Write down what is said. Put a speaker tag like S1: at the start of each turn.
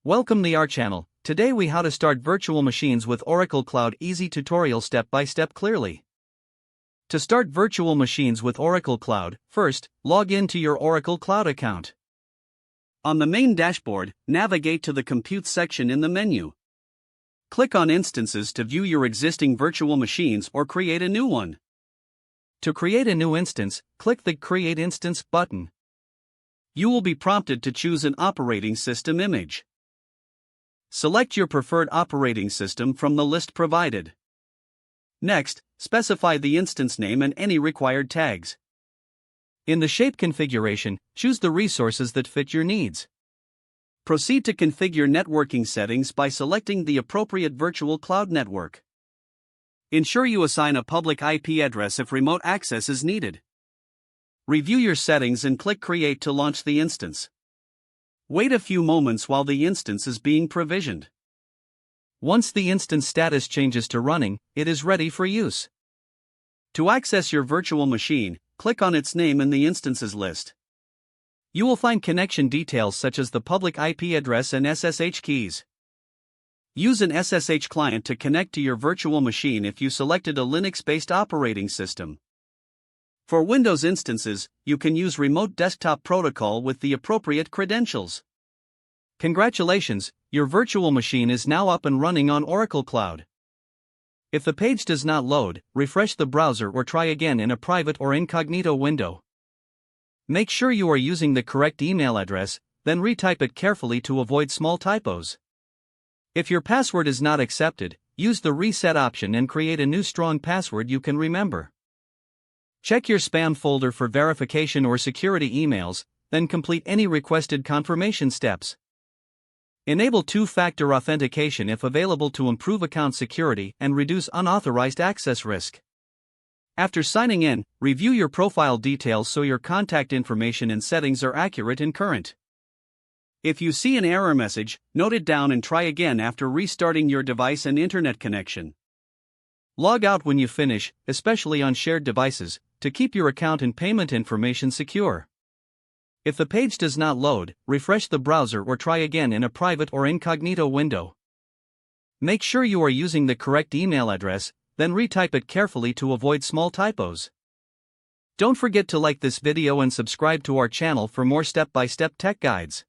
S1: Welcome to our channel. Today we how to start virtual machines with Oracle Cloud easy tutorial step by step clearly. To start virtual machines with Oracle Cloud, first, log in to your Oracle Cloud account. On the main dashboard, navigate to the Compute section in the menu. Click on Instances to view your existing virtual machines or create a new one. To create a new instance, click the Create Instance button. You will be prompted to choose an operating system image. Select your preferred operating system from the list provided. Next, specify the instance name and any required tags. In the shape configuration, choose the resources that fit your needs. Proceed to configure networking settings by selecting the appropriate virtual cloud network. Ensure you assign a public IP address if remote access is needed. Review your settings and click Create to launch the instance. Wait a few moments while the instance is being provisioned. Once the instance status changes to running, it is ready for use. To access your virtual machine, click on its name in the instances list. You will find connection details such as the public IP address and SSH keys. Use an SSH client to connect to your virtual machine if you selected a Linux-based operating system. For Windows instances, you can use Remote Desktop Protocol with the appropriate credentials. Congratulations, your virtual machine is now up and running on Oracle Cloud. If the page does not load, refresh the browser or try again in a private or incognito window. Make sure you are using the correct email address, then retype it carefully to avoid small typos. If your password is not accepted, use the reset option and create a new strong password you can remember. Check your spam folder for verification or security emails, then complete any requested confirmation steps. Enable two-factor authentication if available to improve account security and reduce unauthorized access risk. After signing in, review your profile details so your contact information and settings are accurate and current. If you see an error message, note it down and try again after restarting your device and internet connection. Log out when you finish, especially on shared devices, to keep your account and payment information secure. If the page does not load, refresh the browser or try again in a private or incognito window. Make sure you are using the correct email address, then retype it carefully to avoid small typos. Don't forget to like this video and subscribe to our channel for more step-by-step tech guides.